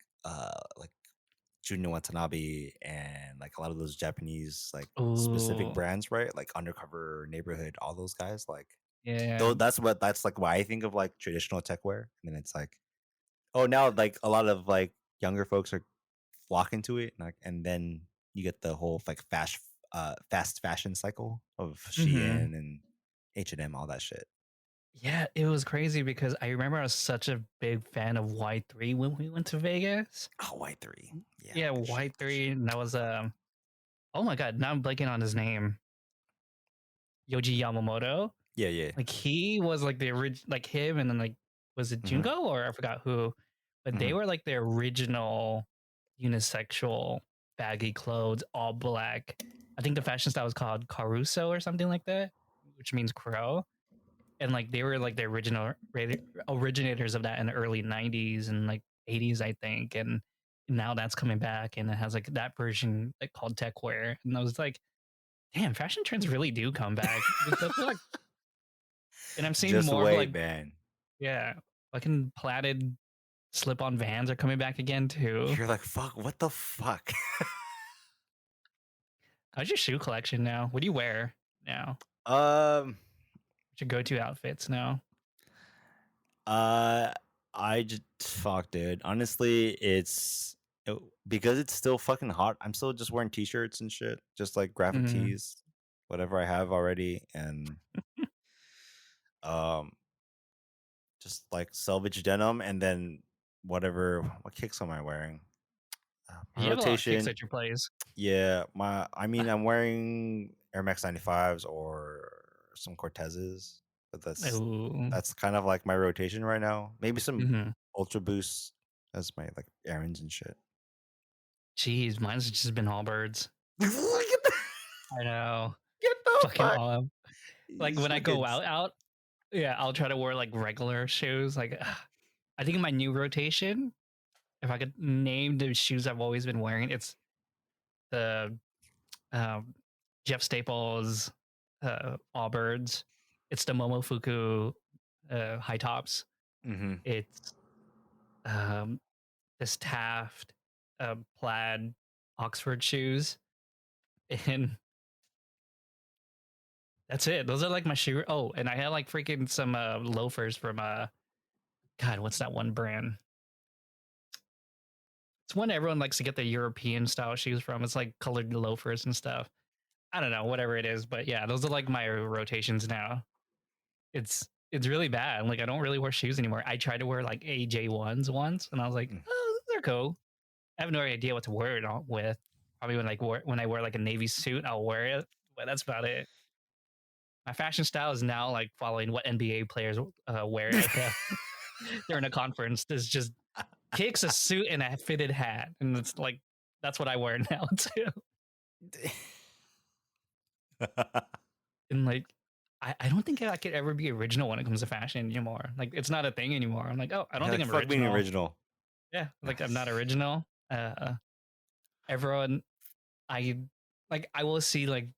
Junior Watanabe and like a lot of those Japanese like specific Ooh, brands, right? Like Undercover Neighborhood, all those guys. Like yeah. though that's like why I think of like traditional techwear. And then it's like, oh, now like a lot of like younger folks are flocking to it, and, like, and then you get the whole like fast fashion cycle of Hmm. Shein and H&M, all that shit. Yeah, it was crazy because I remember I was such a big fan of Y3 when we went to Vegas. Oh, Y3. Yeah, Yeah, good shit, good shit. Y3, and that was oh my god, now I'm blanking on his name. Yoji Yamamoto. Yeah, yeah. Like he was like the original, like him, and then like was it Hmm. Junko or I forgot who, but they Hmm. were like the original unisexual baggy clothes, all black. I think the fashion style was called Caruso or something like that, which means crow. And like they were like the originators of that in the early '90s and like '80s, I think. And now that's coming back, and it has like that version like called tech wear. And I was like, damn, fashion trends really do come back. Because I feel like, and I'm seeing Just more of wait, like, man. yeah, fucking platted slip-on Vans are coming back again too. You're like, fuck, what the fuck? How's your shoe collection now? What do you wear now? um, What's your go-to outfits now? uh, I just fuck, dude. Honestly, because it's still fucking hot. I'm still just wearing t-shirts and shit, just like graphic Mm, tees, whatever I have already, and um, just like selvage denim, and then whatever. What kicks am I wearing? My you have a lot of kicks rotation, at your place. yeah. I mean, I'm wearing Air Max 95s or some Cortezes, but Ooh. that's kind of like my rotation right now. Maybe some Mm-hmm. Ultra Boosts as my like errands and shit. Jeez, mine's just been Allbirds. Get the I know. get the Fucking fuck. all. Like He's when I fucking go out, yeah, I'll try to wear like regular shoes. Like I think in my new rotation, if I could name the shoes I've always been wearing, it's the um, Jeff Staples Allbirds. It's the Momofuku high tops. hmm It's um, this Taft plaid Oxford shoes, and that's it. Those are like my shoe. Oh, and I had like freaking some loafers from God, what's that one brand? It's one everyone likes to get the European style shoes from. It's like colored loafers and stuff. I don't know, whatever it is, but yeah, those are like my rotations now. It's really bad. Like I don't really wear shoes anymore. I tried to wear like AJ1s once, and I was like, oh, they're cool. I have no idea what to wear it on with. Probably when I wear like a navy suit, I'll wear it, but that's about it. My fashion style is now like following what NBA players wear at during a conference. There's just kicks, a suit, and a fitted hat, and it's like that's what I wear now too. And like, I don't think I could ever be original when it comes to fashion anymore. Like, it's not a thing anymore. I'm like, oh, I don't Yeah, think like I'm fuck being original. original. Yeah, like I'm not Nice. original. Everyone, I like, I will see like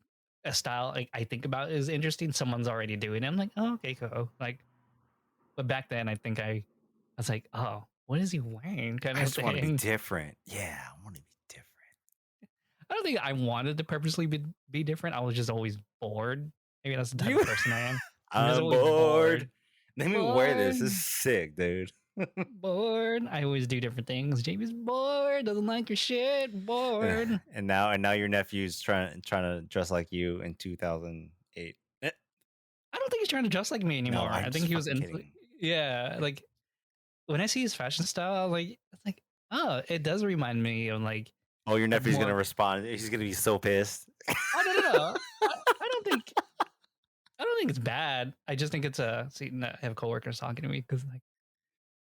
a style like I think about is interesting. Someone's already doing it. I'm like, oh, okay, cool. Like, but back then, I was like, oh, what is he wearing? Kind I of just want to be thing. different. Yeah, I want to be different. I don't think I wanted to purposely be different. I was just always bored. Maybe that's the type of You, person I am. I'm just I'm always bored. bored. Let me wear this. Bored. This is sick, dude. Bored. I always do different things. Jamie's bored. Doesn't like your shit. Bored. And now your nephew's trying to dress like you in 2008. I don't think he's trying to dress like me No, anymore. I'm I think just he was fucking in. kidding. Yeah, like when I see his fashion style, it's like, oh, it does remind me of like Oh, your a nephew's gonna more. respond. He's gonna be so pissed. Oh no no no. I don't think it's bad. I just think it's a. See, no, I have coworkers talking to me because like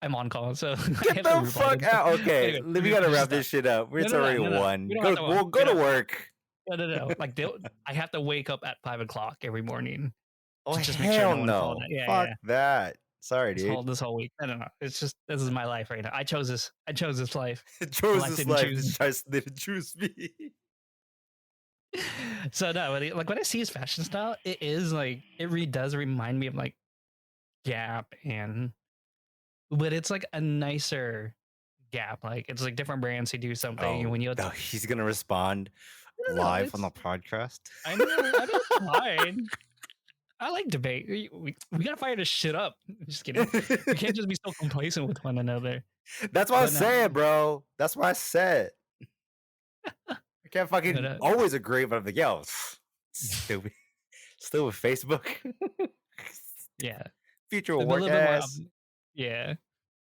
I'm on call, so I Get have to the reply to fuck them. out. Okay, Anyway, we gotta finish this wrap stuff. this shit up. No It's no no already no no. We one. don't have Go, to. well, go to work. No no no. Like I have to wake up at 5 o'clock every morning Oh to just make sure hell no one called. no. Yeah Fuck yeah. that. Sorry, dude. This whole week. I don't know. It's just this is my life right now. I chose this. I chose this life. It chose Life this didn't life. choose This me. tries to choose me. So no, like when I see his fashion style, it is like it really does remind me of like Gap and, but it's like a nicer Gap. Like it's like different brands who do something, and Oh when you no, he's gonna respond no no, live on the it's podcast. I know it's fine. I like debate. We gotta fire this shit up. Just kidding. We can't just be so complacent with one another. That's what I But no, said, bro. That's what I said. I can't but fucking always agree, but I'm like, yo, stupid. Still with Facebook. yeah, Future a will work little bit more. ass. Yeah.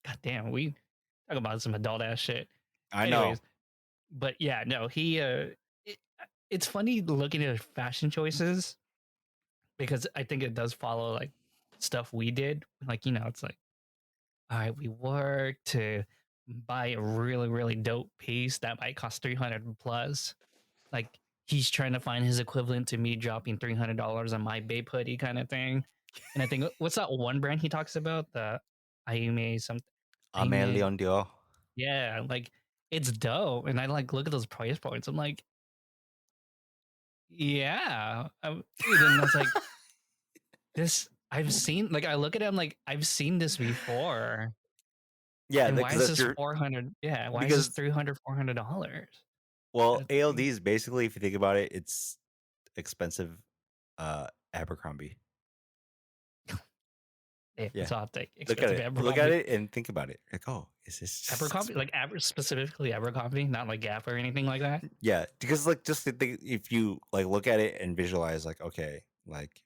God damn, we talk about some adult ass shit. I know. Anyways, but yeah, no, it, it's funny looking at fashion choices because I think it does follow like stuff we did. Like, it's like, all right, we work to buy a really dope piece that might cost 300 plus. Like he's trying to find his equivalent to me dropping $300 on my Bape hoodie kind of thing. And I think what's that one brand he talks about? The Ayume something. Amen Ayume. Leon Dio. Yeah, like it's dope. And I like look at those price points. I'm like, yeah. Dude, and I was like, this I've seen like I look at him like I've seen this before. Yeah, And why because is that's this your 400? Yeah, why is this because 300 $400? well, Kind of ALD thing. is basically, if you think about it, it's expensive Abercrombie. Yeah, Yeah. it's all take Look at expensive it. Look at Abercrombie. it and think about it. Like, oh, is this Abercrombie, like specifically Abercrombie, not like Gap or anything like that. yeah, because like just to think, if you like look at it and visualize, like, okay, like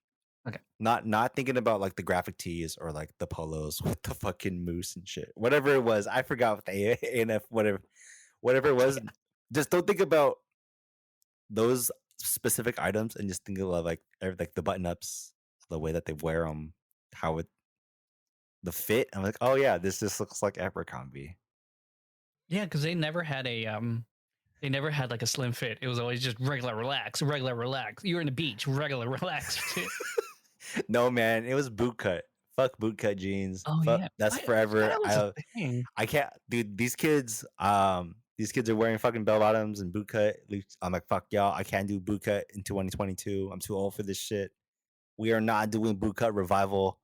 Okay. not thinking about like the graphic tees or like the polos with the fucking moose and shit, whatever it was. I forgot what the ANF, whatever it was. Yeah. Just don't think about those specific items and just think of like like the button ups, the way that they wear them, how it the fit. I'm like, oh yeah, this just looks like Abercrombie. Yeah, because they never had like a slim fit. It was always just regular relax, regular relax. You're in the beach, regular relax fit. No, man, it was bootcut. Fuck bootcut jeans. Oh Fuck, yeah, that's I forgot forever. that was a thing. I can't, dude. These kids are wearing fucking bell bottoms and bootcut. I'm like, fuck y'all. I can't do bootcut in 2022. I'm too old for this shit. We are not doing bootcut revival.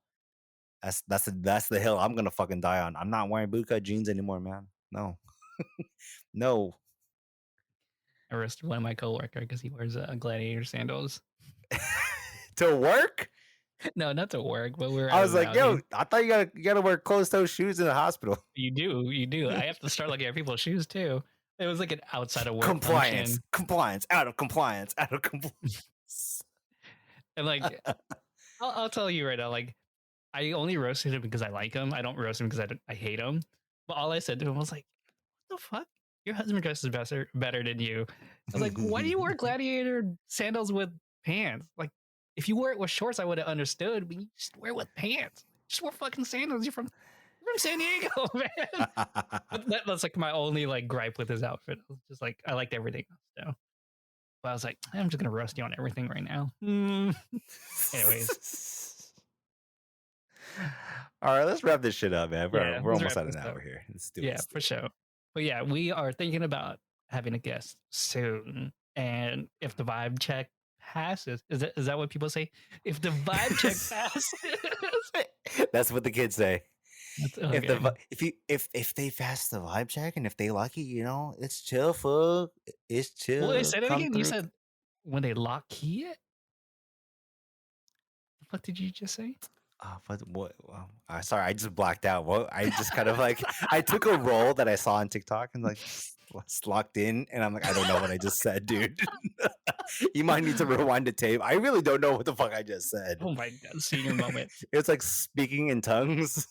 That's the hill I'm gonna fucking die on. I'm not wearing bootcut jeans anymore, man. No, no. I arrested one of my coworker because he wears gladiator sandals. To work? No, not to work, but we were I out was and like, about. yo, I thought you gotta wear closed toe shoes in the hospital. You do. I have to start looking at people's shoes too. It was like an outside of work Compliance, function. compliance, out of compliance, out of compliance. And like, I'll tell you right now, like, I only roasted him because I like him. I don't roast him because I hate him. But all I said to him was like, "What the fuck? Your husband dresses better than you." I was like, "Why do you wear gladiator sandals with pants? Like, if you wear it with shorts, I would have understood. But you just wear it with pants. Just wear fucking sandals. You're from San Diego, man." But that's like my only like gripe with his outfit. I was just like, I liked everything else though. But I was like, I'm just gonna roast you on everything right now. Anyways. All right, let's wrap this shit up, man. Yeah, We're let's almost wrap at an this hour up. here. Let's do Yeah, it. for sure. But yeah, we are thinking about having a guest soon. And if the vibe check passes, is that what people say? If the vibe check passes, That's what the kids say. okay. If they pass the vibe check and if they lucky, you know, it's chill, fuck. It's Well, they chill. said it Come again. You through. said when they lock key it. What did you just say? What? Sorry, I just blacked out. What? I just kind of like I took a role that I saw on TikTok and like just locked in, and I'm like, I don't know what I just said, dude. You might need to rewind the tape. I really don't know what the fuck I just said. Oh my god, senior moment. It's like speaking in tongues.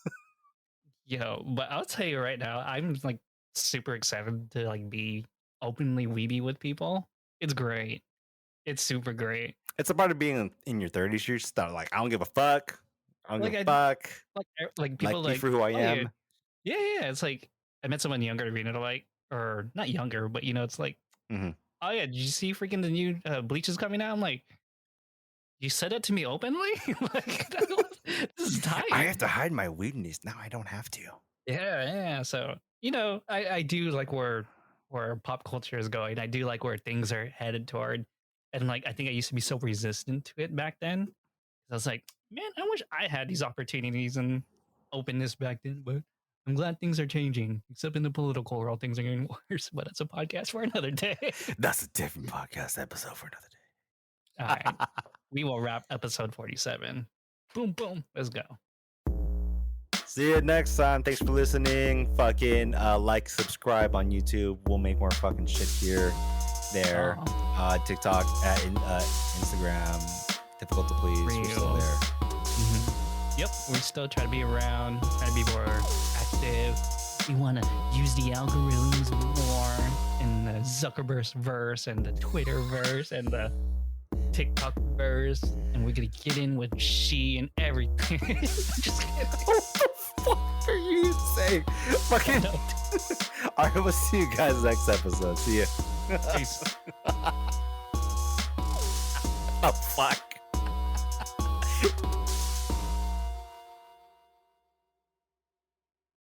Yo, but I'll tell you right now, I'm like super excited to like be openly weeby with people. It's great. It's super great. It's a part of being in your 30s. You're just like, I don't give a fuck. I don't Like give a I fuck. like people Like me like, for who I oh yeah, am. yeah. It's like I met someone younger, you know, like or not younger, but you know, it's like, Mhm. oh yeah, did you see freaking the new Bleach is coming out? I'm like, you said it to me openly? Like this is tight. I have to hide my weirdness. Now I don't have to. Yeah. So you know, I do like where pop culture is going. I do like where things are headed toward, and like I think I used to be so resistant to it back then. I was like, man, I wish I had these opportunities and openness back then. But I'm glad things are changing, except in the political world, things are getting worse. But it's a podcast for another day. That's a different podcast episode for another day. All right, we will wrap episode 47. Boom, boom. Let's go. See you next time. Thanks for listening. Fucking like, subscribe on YouTube. We'll make more fucking shit here, there, TikTok, Instagram. Difficult to please. We're still there. Mm-hmm. Yep, we're still trying to be around, trying to be more active. We want to use the algorithms more in the Zuckerverse verse and the Twitter verse and the TikTok verse, and we're gonna get in with she and everything. Just kidding. What the fuck are you saying? Fucking. All right, we'll see you guys next episode. See ya. Peace. Oh fuck.